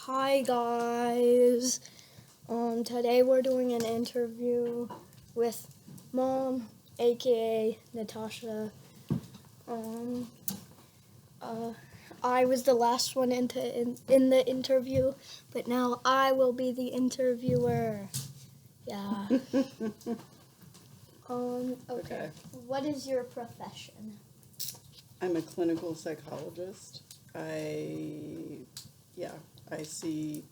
Hi guys. Today we're doing an interview with Mom, aka Natasha. Um, I was the last one in the interview, but now I will be the interviewer. Yeah. Okay. What is your profession? I'm a clinical psychologist. I see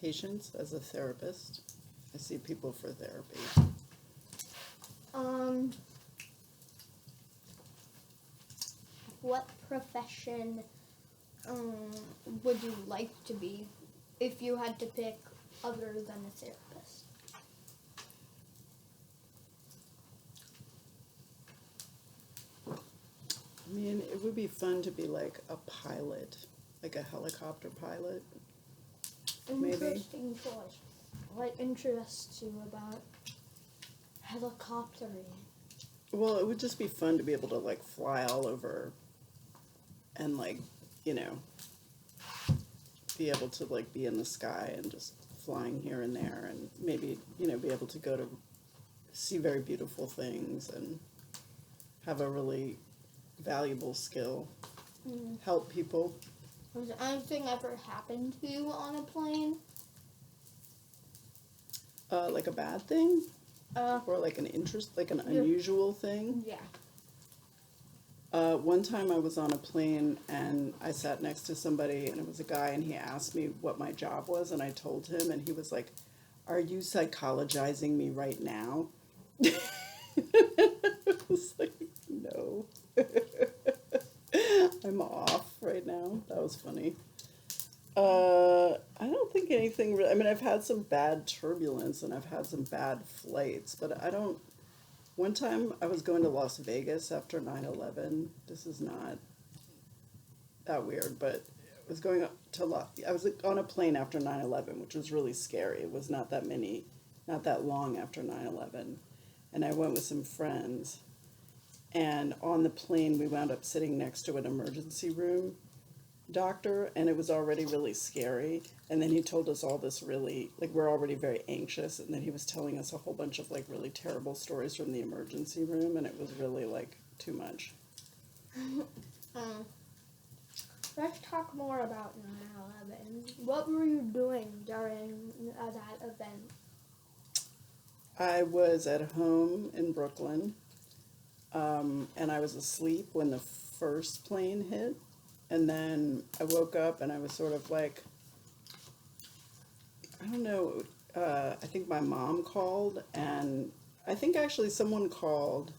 patients as a therapist. I see people for therapy. What profession would you like to be if you had to pick other than a therapist? I mean, it would be fun to be like a pilot, like a helicopter pilot. Interesting choice. What interests you about helicoptering? Well, it would just be fun to be able to like fly all over and like, you know, be able to like be in the sky and just flying here and there and maybe, be able to go to see very beautiful things and have a really valuable skill. Help people. Has anything ever happened to you on a plane? Like a bad thing? Or like an unusual thing? Yeah. One time I was on a plane and I sat next to somebody and it was a guy and he asked me what my job was and I told him and he was like, "Are you psychologizing me right now?" I was like, "No." I'm off right now. That was funny. I don't think anything really, I mean, I've had some bad turbulence and I've had some bad flights, but I don't. One time I was going to Las Vegas after 9/11. This is not that weird, but I was going I was on a plane after 9/11, which was really scary. It was not that long after 9/11. And I went with some friends. And on the plane, we wound up sitting next to an emergency room doctor, and it was already really scary. And then he told us all this really, like, we're already very anxious, and then he was telling us a whole bunch of like really terrible stories from the emergency room, and it was really like too much. Let's talk more about 9/11. What were you doing during that event? I was at home in Brooklyn, and I was asleep when the first plane hit. And then I woke up and I was sort of like, I don't know, I think my mom called, and I think actually someone called,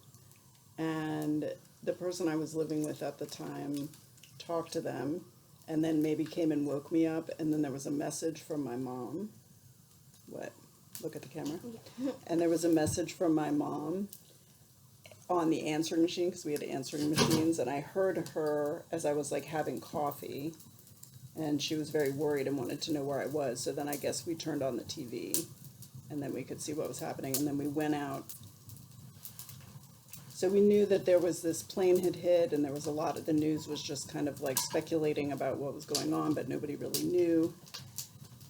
and the person I was living with at the time talked to them, and then maybe came and woke me up, and then there was a message from my mom. What? Look at the camera. Yeah. And there was a message from my mom on the answering machine, because we had answering machines, and I heard her as I was like having coffee, and she was very worried and wanted to know where I was. So then I guess we turned on the TV and then we could see what was happening, and then we went out. So we knew that there was this plane had hit, and there was a lot of the news was just kind of like speculating about what was going on, but nobody really knew.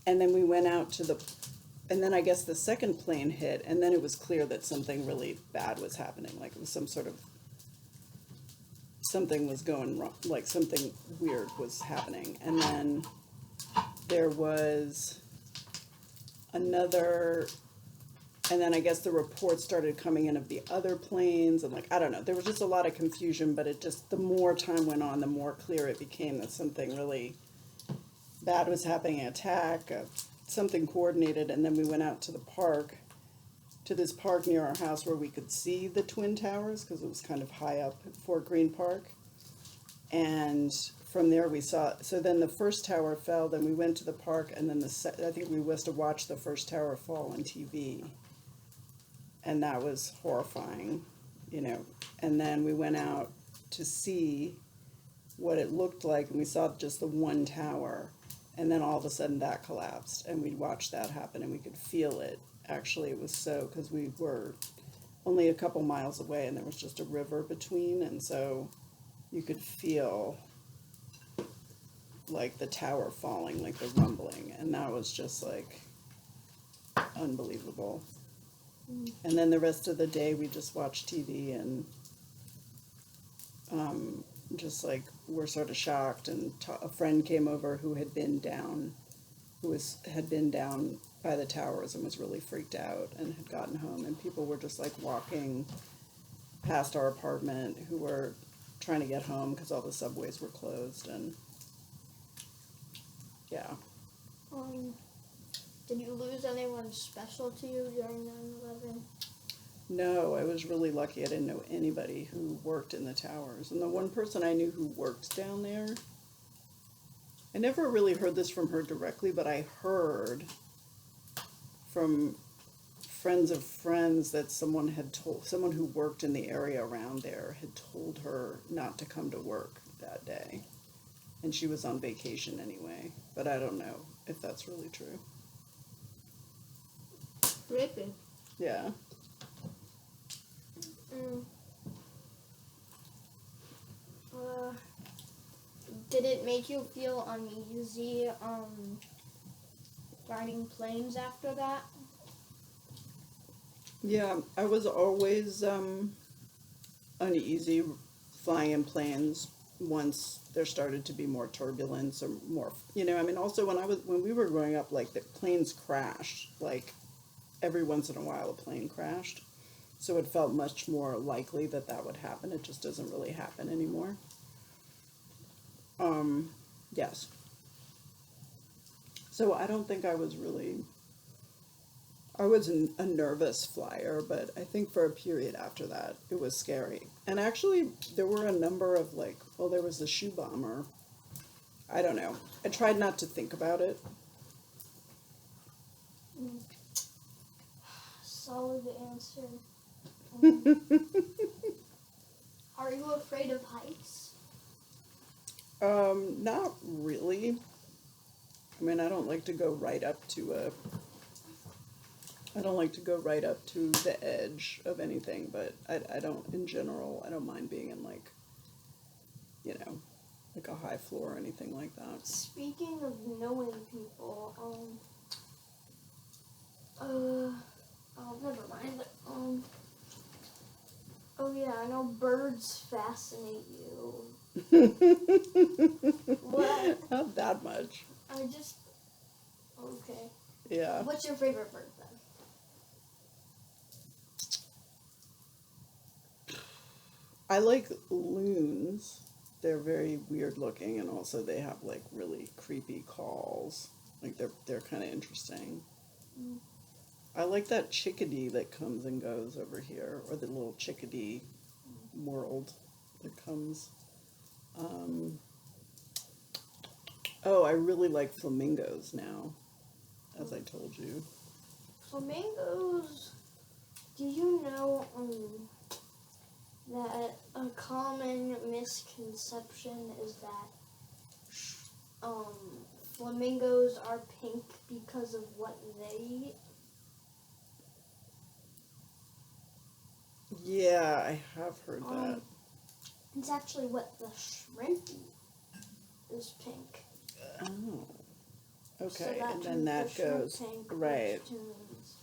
And then we went out and then I guess the second plane hit, and then it was clear that something really bad was happening. Like it was something was going wrong, like something weird was happening. And then there was another, and then I guess the reports started coming in of the other planes, and like, I don't know, there was just a lot of confusion, but it just, the more time went on, the more clear it became that something really bad was happening, an attack, something coordinated. And then we went out to this park near our house where we could see the Twin Towers, because it was kind of high up at Fort Greene Park. And from there we saw, so then the first tower fell, then we went to the park, and then I think we must have watched the first tower fall on TV. And that was horrifying, And then we went out to see what it looked like, and we saw just the one tower. And then all of a sudden that collapsed, and we watched that happen, and we could feel it. Actually, it was so, because we were only a couple miles away, and there was just a river between, and so you could feel like the tower falling, like the rumbling, and that was just like unbelievable. And then the rest of the day we just watched TV and just like were sort of shocked. And a friend came over who had been down, had been down by the towers and was really freaked out and had gotten home. And people were just like walking past our apartment who were trying to get home because all the subways were closed. And yeah. Did you lose anyone special to you during 9/11? No, I was really lucky. I didn't know anybody who worked in the towers. And the one person I knew who worked down there, I never really heard this from her directly, but I heard from friends of friends that someone who worked in the area around there had told her not to come to work that day. And she was on vacation anyway. But I don't know if that's really true. Creepy. Yeah. Did it make you feel uneasy riding planes after that? Yeah, I was always uneasy flying in planes once there started to be more turbulence or more, I mean, also when we were growing up, like the planes crashed, like every once in a while a plane crashed. So it felt much more likely that would happen. It just doesn't really happen anymore. Yes. So I don't think I was a nervous flyer, but I think for a period after that, it was scary. And actually, there were a number of there was the shoe bomber. I don't know. I tried not to think about it. Solid answer. Are you afraid of heights? Not really. I mean, I don't like to go right up to the edge of anything, but I don't, in general, I don't mind being in like a high floor or anything like that. Speaking of knowing people, never mind. Oh yeah, I know birds fascinate you. What? Not that much. Okay. Yeah. What's your favorite bird then? I like loons. They're very weird looking, and also they have like really creepy calls. Like they're kind of interesting. I like that chickadee that comes and goes over here, or the little chickadee world that comes. I really like flamingos now, as I told you. Flamingos. Do you know that a common misconception is that flamingos are pink because of what they eat? Yeah, I have heard that. It's actually what the shrimp eat is pink. Oh. Okay, So and then that goes pink, right. which means,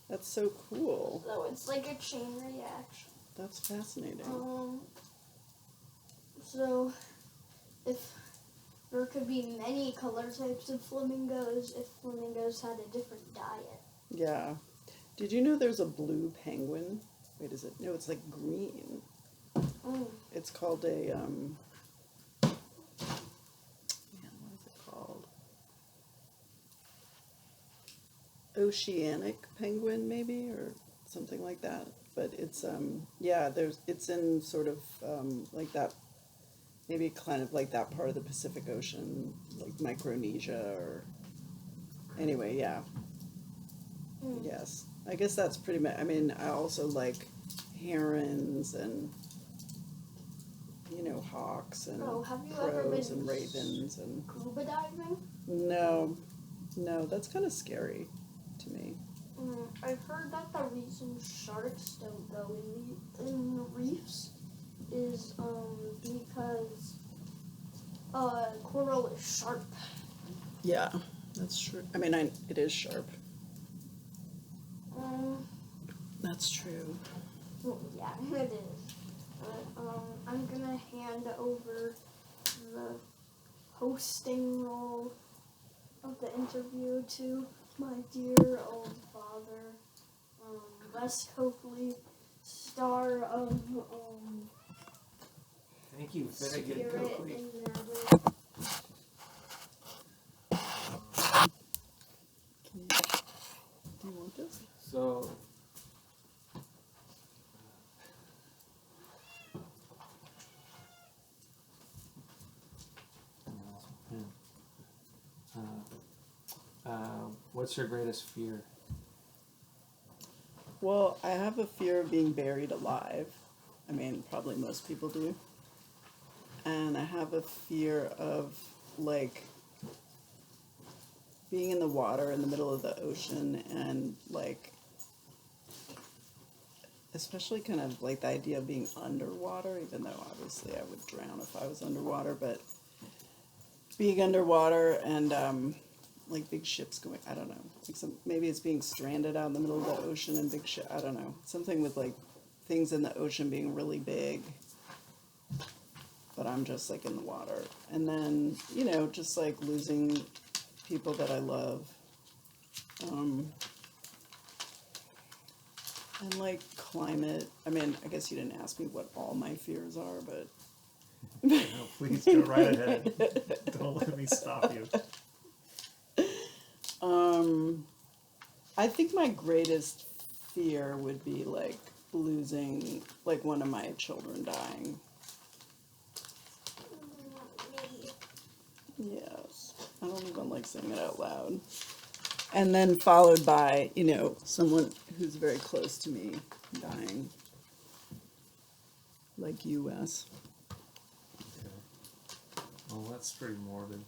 That's so cool. so it's like a chain reaction. That's fascinating. So if there could be many color types of flamingos if flamingos had a different diet. Yeah. Did you know there's a blue penguin? Wait, is it? No, it's like green. It's called a what is it called? Oceanic penguin, maybe, or something like that. But it's it's in sort of like that, maybe kind of like that part of the Pacific Ocean, like Micronesia, or anyway, yeah. Yes, I guess that's pretty much. I mean, I also like herons and hawks and have you ever crows been and ravens and. scuba diving? No, that's kind of scary to me. I've heard that the reason sharks don't go in reefs is because coral is sharp. Yeah, that's true. I mean, it is sharp. That's true. Yeah, it is. I'm gonna hand over the hosting role of the interview to my dear old father, Wes Coakley, star of Thank you, Finnegan Spirit Coakley. and Matter. Do you want this? So, what's your greatest fear? Well, I have a fear of being buried alive. I mean, probably most people do. And I have a fear of, like, being in the water in the middle of the ocean and, like, especially kind of like the idea of being underwater, even though obviously I would drown if I was underwater, but being underwater and, like big ships going, I don't know, like maybe it's being stranded out in the middle of the ocean and big ship, I don't know, something with like things in the ocean being really big, but I'm just like in the water. And then, you know, just like losing people that I love. And like climate, I mean, I guess you didn't ask me what all my fears are, but No, please go right ahead. Don't let me stop you. I think my greatest fear would be like losing like one of my children dying. Yes. I don't even like saying it out loud. And then followed by, you know, someone who's very close to me dying. Like you, Wes. Okay. Well, that's pretty morbid.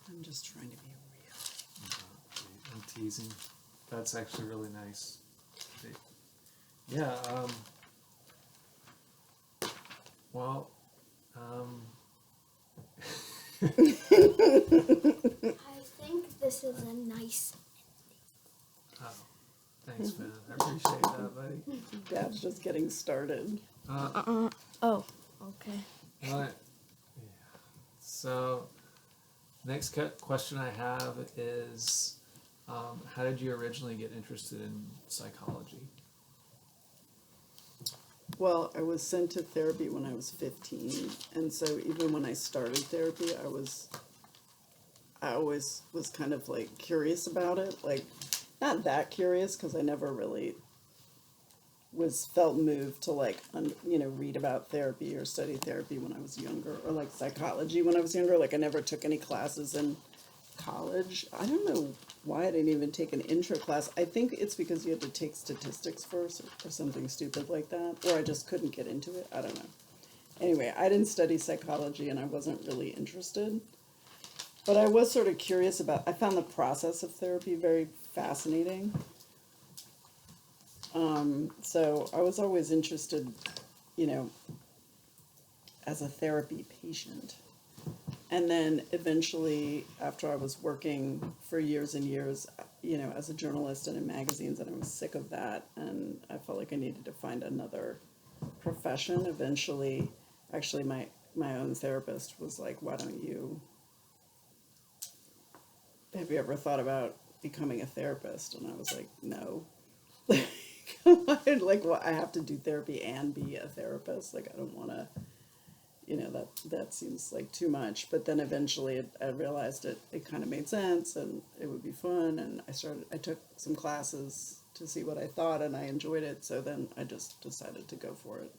I'm just trying to be real. I'm teasing. That's actually really nice. Yeah, well, I think this is a nice. oh, thanks, man. I appreciate that, buddy. Dad's just getting started. Oh, okay. What? Yeah. So, next question I have is, how did you originally get interested in psychology? Well, I was sent to therapy when I was 15, and so even when I started therapy, I always was kind of like curious about it, like not that curious because I never really felt moved to like you know, read about therapy or study therapy when I was younger, or like psychology when I was younger. Like I never took any classes in college. I don't know why I didn't even take an intro class. I think it's because you had to take statistics first or something stupid like that, or I just couldn't get into it. I don't know. Anyway, I didn't study psychology and I wasn't really interested. But I was sort of curious about, I found the process of therapy very fascinating. So I was always interested, you know, as a therapy patient. And then eventually, after I was working for years and years, you know, as a journalist and in magazines, and I was sick of that, and I felt like I needed to find another profession. Eventually, actually, my own therapist was like, "Why don't you? Have you ever thought about becoming a therapist?" And I was like, "No." Like, well, I have to do therapy and be a therapist. Like, I don't want to. You know, that seems like too much. But then eventually I realized it kind of made sense and it would be fun. And I took some classes to see what I thought and I enjoyed it. So then I just decided to go for it.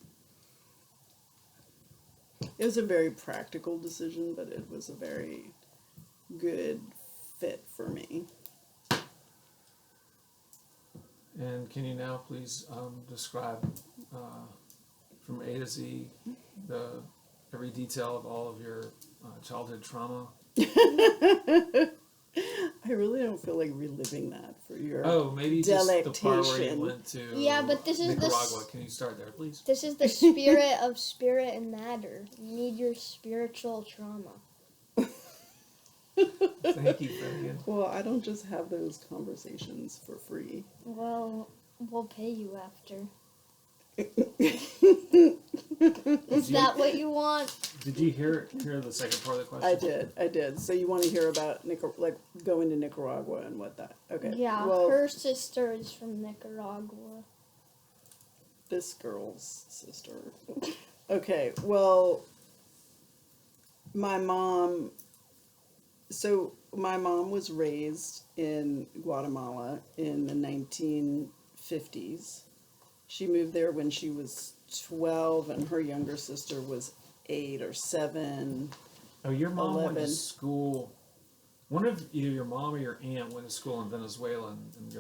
It was a very practical decision, but it was a very good fit for me. And can you now please describe from A to Z every detail of all of your childhood trauma? I really don't feel like reliving that for your Oh, maybe just the part where you delectation. went to Yeah, but this is the Nicaragua. Can you start there, please? This is the spirit of Spirit and Matter. You need your spiritual trauma. Thank you, Finnegan. Well, I don't just have those conversations for free. Well, we'll pay you after. I Is that what you want? Did you hear the second part of the question? did. So you want to hear about going to Nicaragua and what that? Okay. Yeah, Well, her sister is from Nicaragua. this girl's sister. Okay. Well, my mom. So my mom was raised in Guatemala in the 1950s. She moved there when she was 12, and her younger sister was 8 or 7. Oh, your mom went 11. to school. One of either your mom or your aunt went to school in Venezuela, and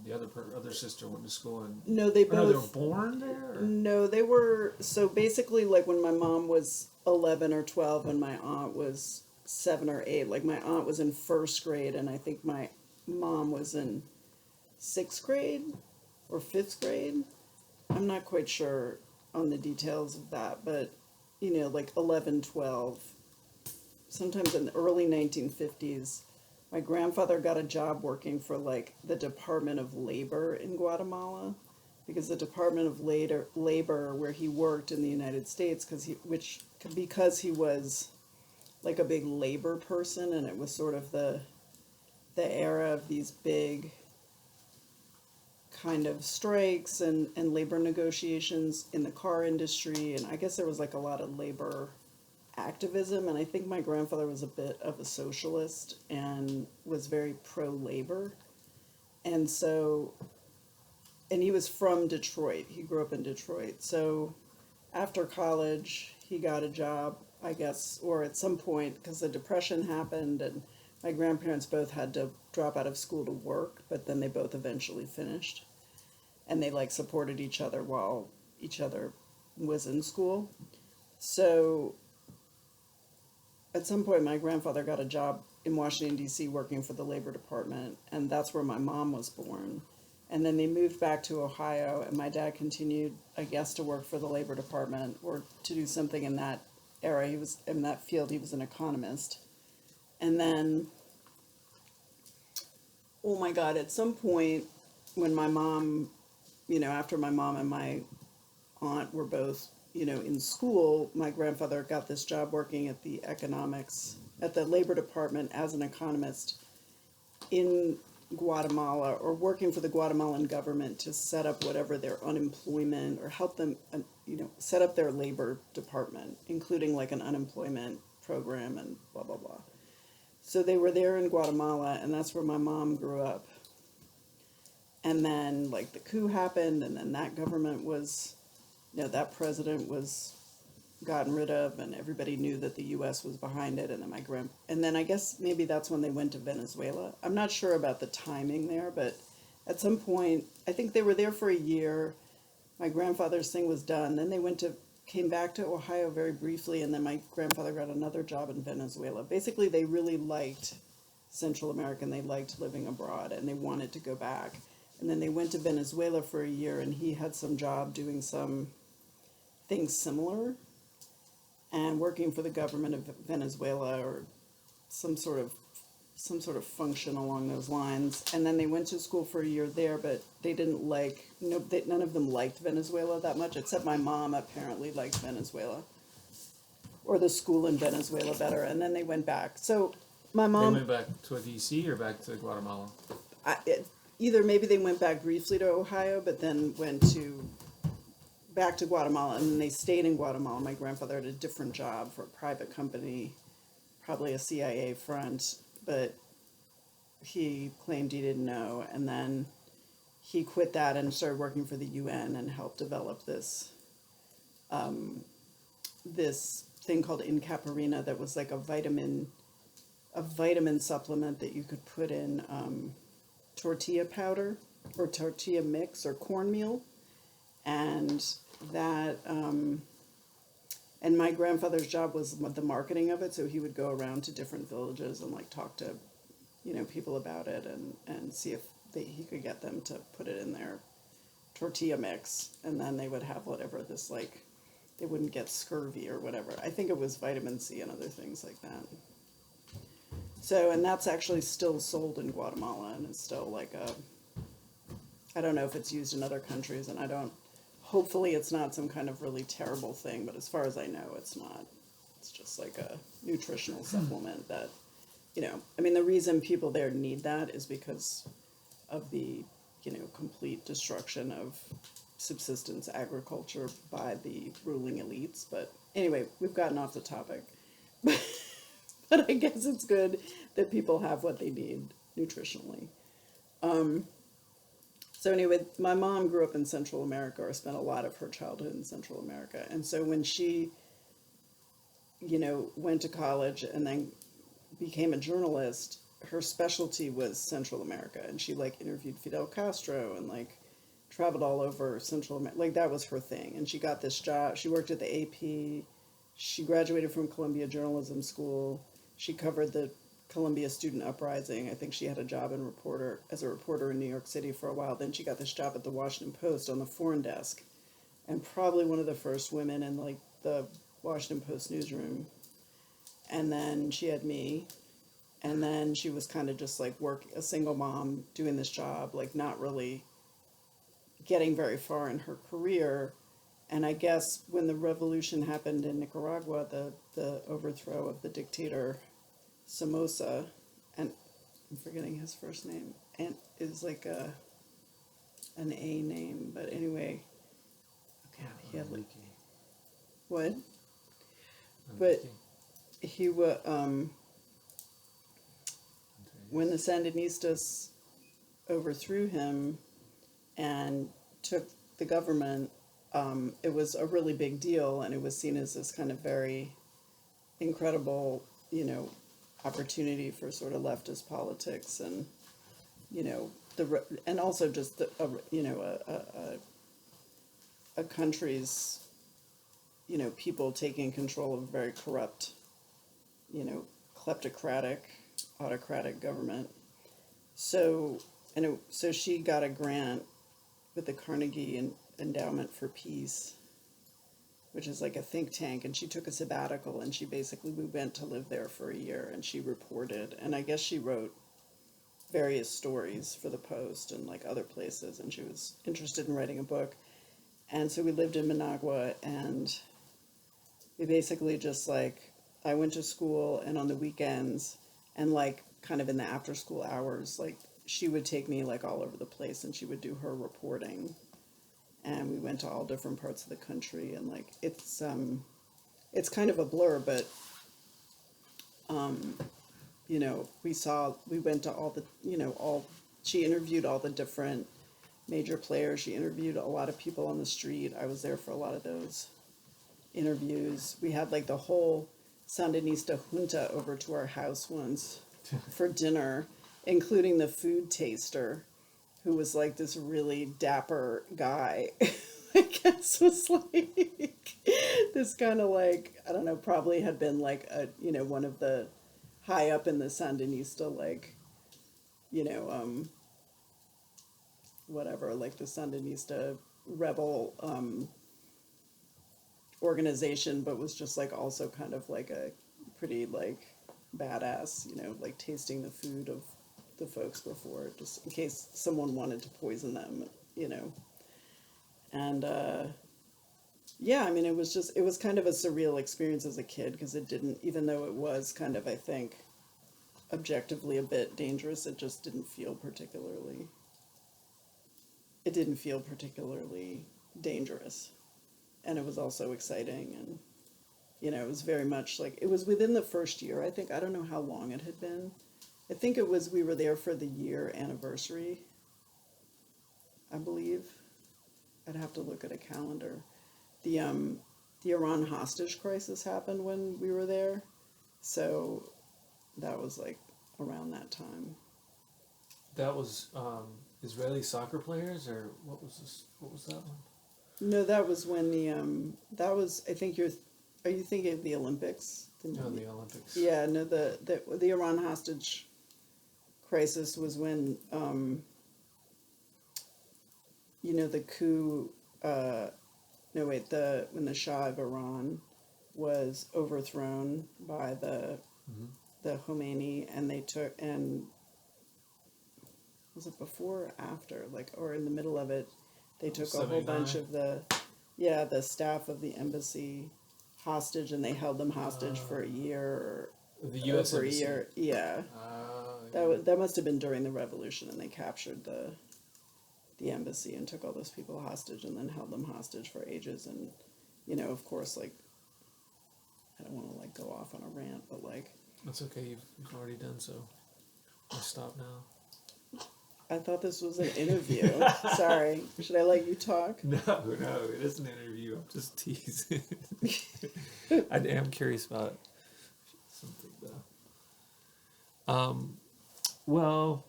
the other sister went to school in. No, they Oh, no, they were both. born there. Or? No, they were. So basically, like when my mom was 11 or 12, and my aunt was 7 or 8. Like my aunt was in first grade, and I think my mom was in 6th grade or 5th grade. I'm not quite sure on the details of that, but like 11, 12. Sometimes in the early 1950s, my grandfather got a job working for like the Department of Labor in Guatemala, because the Department of Labor where he worked in the United States, because he was like a big labor person, and it was sort of the era of these big kind of strikes and labor negotiations in the car industry, and I guess there was like a lot of labor activism, and I think my grandfather was a bit of a socialist and was very pro-labor, and he was from Detroit. He grew up in Detroit. So after college, he got a job, I guess, or at some point, because the Depression happened, and my grandparents both had to drop out of school to work, but then they both eventually finished. And they like supported each other while each other was in school. So at some point, my grandfather got a job in Washington, D.C. working for the Labor Department, and that's where my mom was born. And then they moved back to Ohio, and my dad continued, I guess, to work for the Labor Department or to do something in that era. He was in that field. He was an economist. And then, oh my God, at some point when my mom, after my mom and my aunt were both, in school, my grandfather got this job working at the Labor Department as an economist in Guatemala, or working for the Guatemalan government to set up whatever their unemployment, or help them, set up their labor department, including like an unemployment program and blah, blah, blah. So they were there in Guatemala, and that's where my mom grew up. And then like the coup happened, and then that government was, that president was gotten rid of, and everybody knew that the U.S. was behind it. And then I guess maybe that's when they went to Venezuela. I'm not sure about the timing there, but at some point, I think they were there for a year. My grandfather's thing was done. Then they came back to Ohio very briefly, and then my grandfather got another job in Venezuela. Basically, they really liked Central America, and they liked living abroad, and they wanted to go back. And then they went to Venezuela for a year, and he had some job doing some things similar and working for the government of Venezuela, or some sort of function along those lines. And then they went to school for a year there, but they didn't none of them liked Venezuela that much, except my mom apparently liked Venezuela, or the school in Venezuela better. And then they went back. So my mom... They went back to DC or back to Guatemala? Either maybe they went back briefly to Ohio, but then went back to Guatemala, and then they stayed in Guatemala. My grandfather had a different job for a private company, probably a CIA front, but he claimed he didn't know. And then he quit that and started working for the UN and helped develop this thing called Incaparina that was like a vitamin supplement that you could put in tortilla powder or tortilla mix or cornmeal, and that and my grandfather's job was the marketing of it, so he would go around to different villages and like talk to people about it and see if he could get them to put it in their tortilla mix, and then they would have whatever this like, they wouldn't get scurvy or whatever. I think it was vitamin C and other things like that. So, and that's actually still sold in Guatemala, and it's still like I don't know if it's used in other countries, and hopefully it's not some kind of really terrible thing, but as far as I know, it's not. It's just like a nutritional supplement that, I mean, the reason people there need that is because of the, complete destruction of subsistence agriculture by the ruling elites. But anyway, we've gotten off the topic. But I guess it's good that people have what they need nutritionally. So anyway, my mom grew up in Central America, or spent a lot of her childhood in Central America. And so when she, went to college and then became a journalist, her specialty was Central America. And she like interviewed Fidel Castro and like traveled all over Central America. Like that was her thing. And she got this job. She worked at the AP. She graduated from Columbia Journalism School. She covered the Columbia student uprising. I think she had a job as a reporter in New York City for a while. Then she got this job at the Washington Post on the foreign desk, and probably one of the first women in like the Washington Post newsroom. And then she had me, and then she was kind of just like a single mom doing this job, like not really getting very far in her career. And I guess when the revolution happened in Nicaragua, the overthrow of the dictator Somoza, and I'm forgetting his first name, and is like an A name, but anyway, okay, he had like what? But he was when the Sandinistas overthrew him and took the government. It was a really big deal, and it was seen as this kind of very incredible, opportunity for sort of leftist politics, and and also just a country's people taking control of a very corrupt, kleptocratic, autocratic government. So so she got a grant with the Carnegie Endowment for Peace, which is like a think tank, and she took a sabbatical, and we went to live there for a year, and she reported, and I guess she wrote various stories for the Post and like other places, and she was interested in writing a book. And so we lived in Managua, and we basically just like, I went to school, and on the weekends and like kind of in the after school hours, like she would take me like all over the place, and she would do her reporting. And we went to all different parts of the country, and like it's kind of a blur, but we went to all the she interviewed all the different major players. She interviewed a lot of people on the street. I was there for a lot of those interviews. We had like the whole Sandinista junta over to our house once for dinner, including the food taster, who was like this really dapper guy. I guess was like this kind of like, I don't know, probably had been like one of the high up in the Sandinista, like, whatever, like the Sandinista rebel organization, but was just like also kind of like a pretty like badass, like tasting the food of the folks before, just in case someone wanted to poison them, and yeah, I mean, it was kind of a surreal experience as a kid, because it didn't, even though it was kind of, I think, objectively a bit dangerous, it didn't feel particularly dangerous, and it was also exciting, and it was very much like, it was within the first year, I think. I don't know how long it had been. I think we were there for the year anniversary, I believe. I'd have to look at a calendar. The Iran hostage crisis happened when we were there, so that was like around that time. That was Israeli soccer players, or what was that one? No, that was when I think are you thinking of the Olympics? No, the Olympics. Yeah, no, the Iran hostage crisis was when, the coup, when the Shah of Iran was overthrown by the Khomeini, and was it before or after, like, or in the middle of it, they took a whole bunch 79. of the staff of the embassy hostage, and they held them hostage for a year or The U.S. over a Embassy. year. Yeah. That must have been during the revolution, and they captured the embassy and took all those people hostage, and then held them hostage for ages. And of course, like, I don't want to like go off on a rant, but like, That's okay. You've already done so. I stop now. I thought this was an interview. Sorry, should I let you talk? No, it isn't an interview. I'm just teasing. I am curious about something though. Well,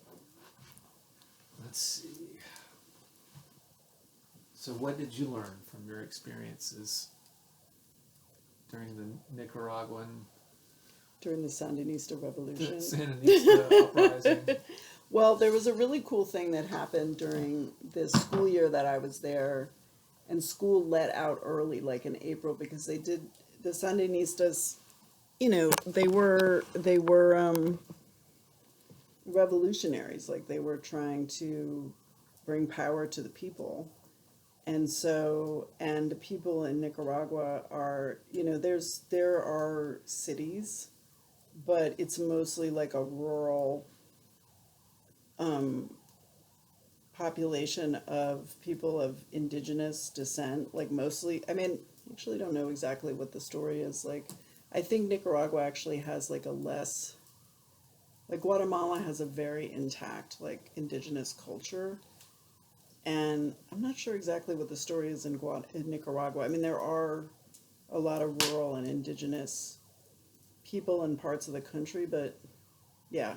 let's see. So, what did you learn from your experiences during the Nicaraguan During the Sandinista revolution. Sandinista uprising? Well, there was a really cool thing that happened during this school year that I was there, and school let out early, like in April, because the Sandinistas, they were revolutionaries, like they were trying to bring power to the people. And the people in Nicaragua are, there are cities, but it's mostly like a rural population of people of indigenous descent, like mostly. I mean, I actually don't know exactly what the story is. Like, I think Nicaragua actually has like Guatemala has a very intact like indigenous culture, and I'm not sure exactly what the story is in Nicaragua. I mean, there are a lot of rural and indigenous people in parts of the country, but yeah,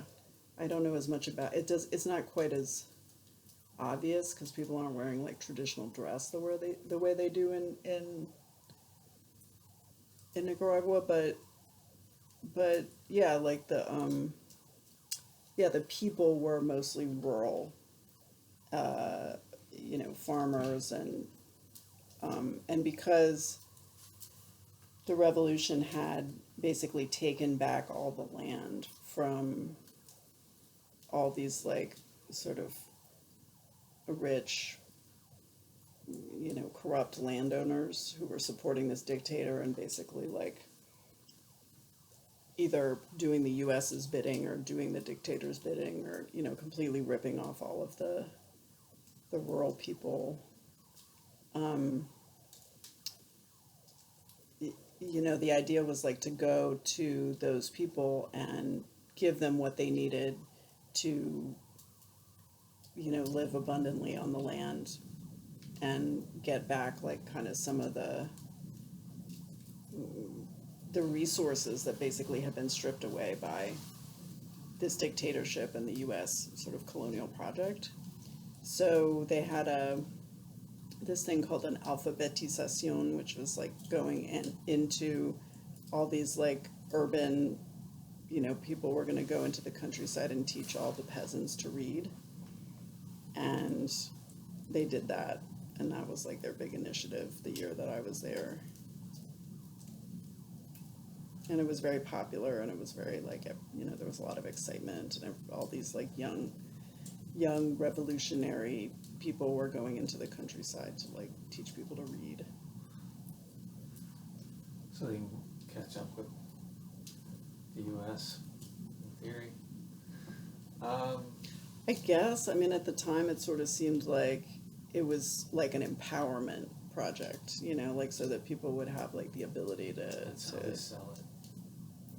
I don't know as much about it. It's not quite as obvious because people aren't wearing like traditional dress the way they do in Nicaragua, but yeah, like the people were mostly rural, farmers, and because the revolution had basically taken back all the land from all these like sort of rich, corrupt landowners who were supporting this dictator and basically like either doing the US's bidding or doing the dictator's bidding, or completely ripping off all of the rural people. The idea was like to go to those people and give them what they needed to live abundantly on the land and get back like kind of some of the resources that basically have been stripped away by this dictatorship and the US sort of colonial project. So they had this thing called an alphabetización, which was like going into all these like urban, people were going to go into the countryside and teach all the peasants to read. And they did that, and that was like their big initiative the year that I was there. And it was very popular, and it was very like, there was a lot of excitement, and all these like young revolutionary people were going into the countryside to like teach people to read. So they can catch up with the U.S. in theory. I guess. I mean, at the time, it sort of seemed like it was like an empowerment project, like so that people would have like the ability to. That's how they sell it.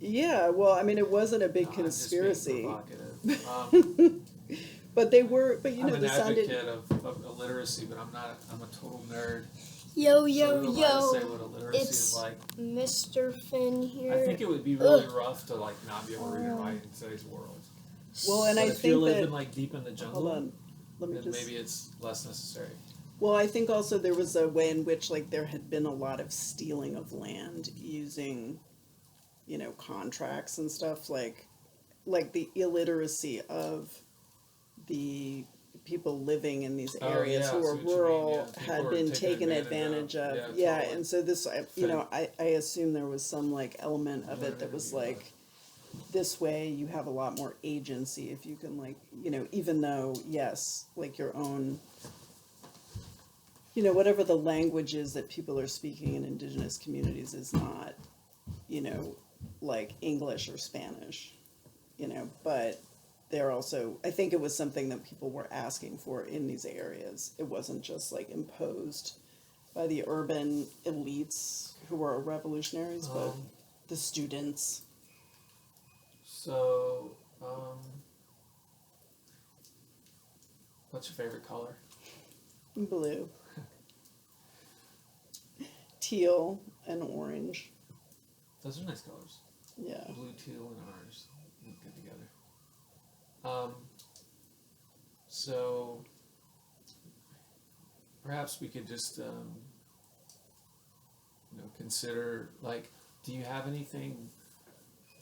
Yeah, well, I mean, it wasn't a big I'm conspiracy. just being provocative. But they were. But I'm an advocate of illiteracy, but I'm not. I'm a total nerd. Yo, So yo, who am I to yo. say what illiteracy It's is like? Mr. Finn here. I think it would be really rough to like not be able to read and write in today's world. Well, and But I if you're think living that. like deep in the jungle, Hold on. Let me then just. maybe it's less necessary. Well, I think also there was a way in which like there had been a lot of stealing of land using, contracts and stuff. Like, like the illiteracy of the people living in these Oh, areas yeah, who I see were what you mean, rural yeah. People had are been taken taken advantage advantage of. of. Yeah, Yeah, totally. and so this, I assume there was some like element of it that was like, this way you have a lot more agency if you can like, even though, yes, like your own, whatever the language is that people are speaking in indigenous communities is not, like English or Spanish, but they're also, I think it was something that people were asking for in these areas. It wasn't just like imposed by the urban elites who were revolutionaries, but Um, the students. So, what's your favorite color? Blue. Teal and orange. Those are nice colors. Yeah. Blue, teal, and ours look good together. So perhaps we could just, consider, like, do you have anything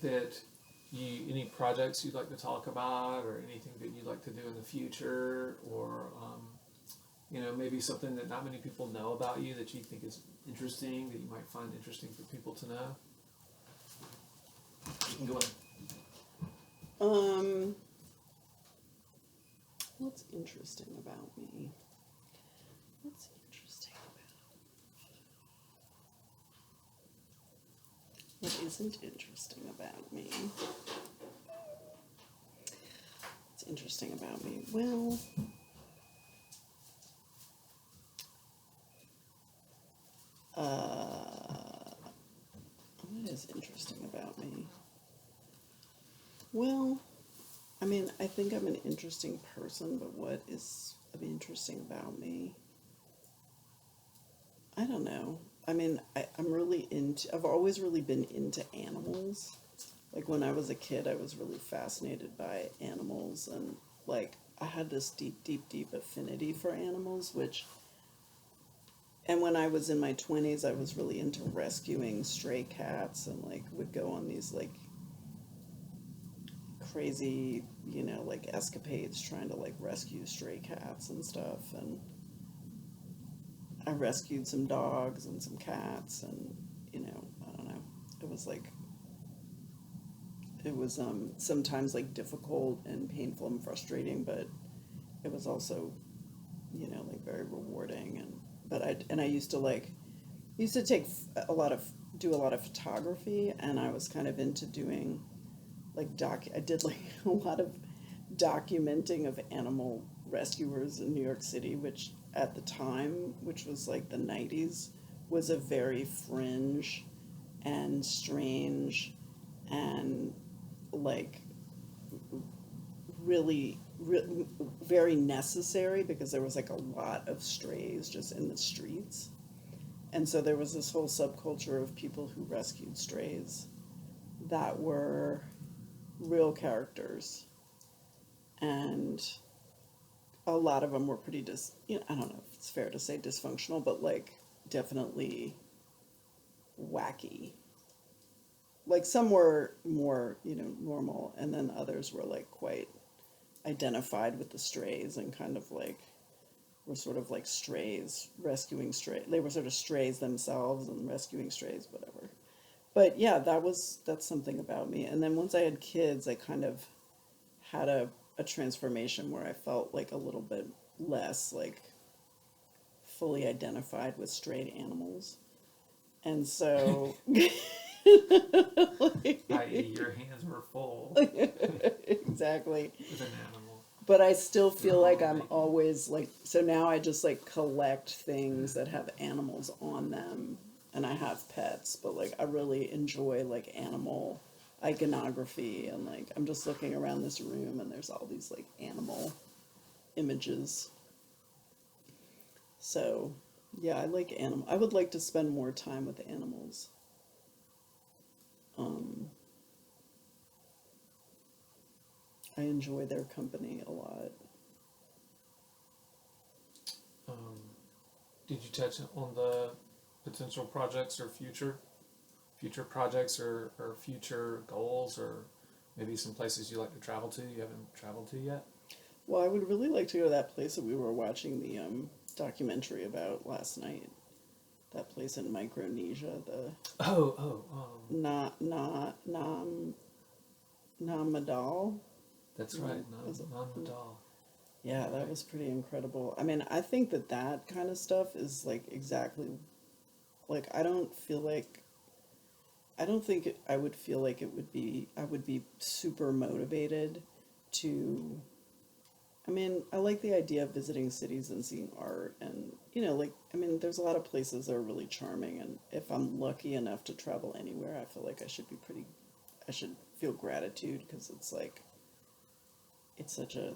that any projects you'd like to talk about, or anything that you'd like to do in the future, or maybe something that not many people know about you that you think is interesting, that you might find interesting for people to know? You can go ahead. What's interesting about me? What's interesting about What isn't interesting about me? What's interesting about me? Well, what is interesting about me? Well, I mean, I think I'm an interesting person, but what is interesting about me? I don't know. I mean, I've always really been into animals. Like when I was a kid, I was really fascinated by animals, and like I had this deep, deep, deep affinity for animals, and when I was in my 20s, I was really into rescuing stray cats and like would go on these like crazy, like escapades trying to like rescue stray cats and stuff. And I rescued some dogs and some cats, and I don't know. It was like it was sometimes like difficult and painful and frustrating, but it was also like very rewarding. And I used to take do a lot of photography, and I was kind of into doing like I did like a lot of documenting of animal rescuers in New York City, which at the time, which was like the 90s, was a very fringe and strange and like really, very necessary, because there was like a lot of strays just in the streets. And so there was this whole subculture of people who rescued strays that were real characters. And a lot of them were pretty I don't know if it's fair to say dysfunctional, but like definitely wacky. Like some were more, normal, and then others were like quite identified with the strays and kind of like were sort of like strays, rescuing strays. They were sort of strays themselves and rescuing strays, whatever. But yeah, that's something about me. And then once I had kids, I kind of had a transformation where I felt like a little bit less like fully identified with strayed animals. And so I.e., your hands were full exactly. with an animal. But I still feel like I'm Making. always like, so now I just like collect things that have animals on them, and I have pets, but like I really enjoy like animal iconography, and like I'm just looking around this room and there's all these like animal images. So yeah, I like animal. I would like to spend more time with animals. I enjoy their company a lot. Did you touch on the potential projects or future projects or future goals or maybe some places you like to travel to you haven't traveled to yet? Well, I would really like to go to that place that we were watching the documentary about last night. That place in Micronesia, the Namadal. That's right, Was it- non-Madal. Yeah, that was pretty incredible. I mean, I think that kind of stuff is like exactly like I don't think I would feel like I would be super motivated to. I mean, I like the idea of visiting cities and seeing art, and like I mean, there's a lot of places that are really charming, and if I'm lucky enough to travel anywhere, I feel like I should feel gratitude, because it's like it's such a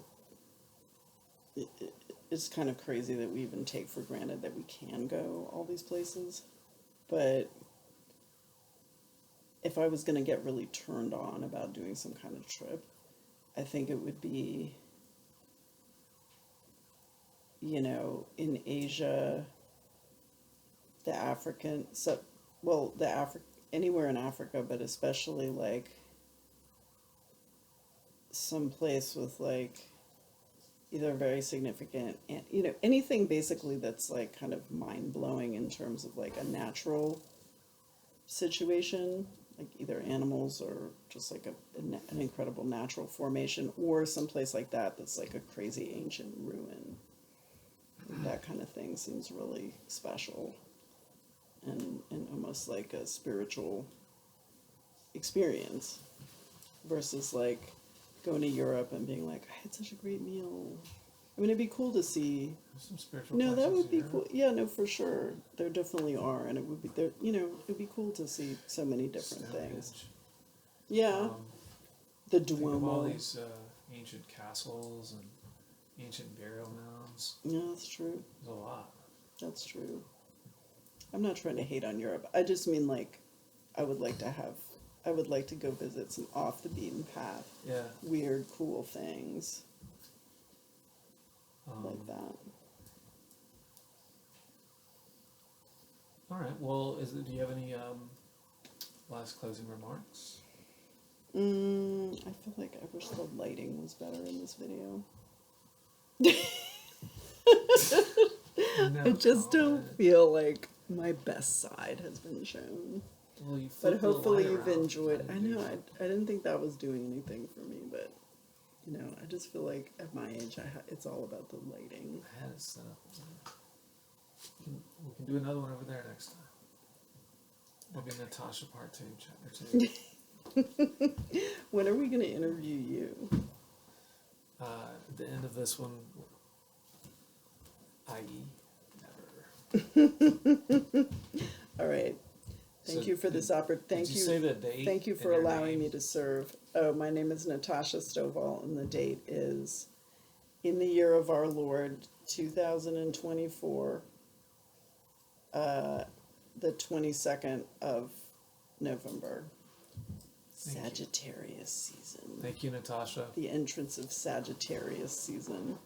it's kind of crazy that we even take for granted that we can go all these places. But if I was going to get really turned on about doing some kind of trip, I think it would be, in Asia, anywhere in Africa, but especially like some place with like either very significant and anything basically that's like kind of mind-blowing in terms of like a natural situation, like either animals or just like an incredible natural formation, or someplace like that's like a crazy ancient ruin. That kind of thing seems really special and almost like a spiritual experience versus like going to Europe and being like, I had such a great meal. I mean, it'd be cool to see. There's some spiritual No, that places would be in cool. Europe. Yeah, no, for sure. There definitely are, and it would be there. It'd be cool to see so many different things. Stonehenge. Yeah, the Think of all Duomo. these ancient castles and ancient burial mounds. Yeah, that's true. There's a lot. That's true. I'm not trying to hate on Europe. I just mean like, I would like to go visit some off the beaten path, Yeah. weird, cool things like that. All right. Well, do you have any last closing remarks? I feel like I wish the lighting was better in this video. No I just don't comment. feel like my best side has been shown. Well, you But flipped the hopefully light you've around. enjoyed. I didn't do know that. I didn't think that was doing anything for me, but I just feel like at my age, it's all about the lighting. I had it set up. We can do another one over there next time. Maybe Natasha Part 2, Chapter 2. When are we going to interview you? At the end of this one, i.e., never. All right. Thank So you for this opportunity. Did you say the date? Thank you and for your allowing name? me to serve. Oh, my name is Natasha Stovall, and the date is in the year of our Lord, 2024, the 22nd of November. Thank you. Sagittarius season. Thank you, Natasha. The entrance of Sagittarius season.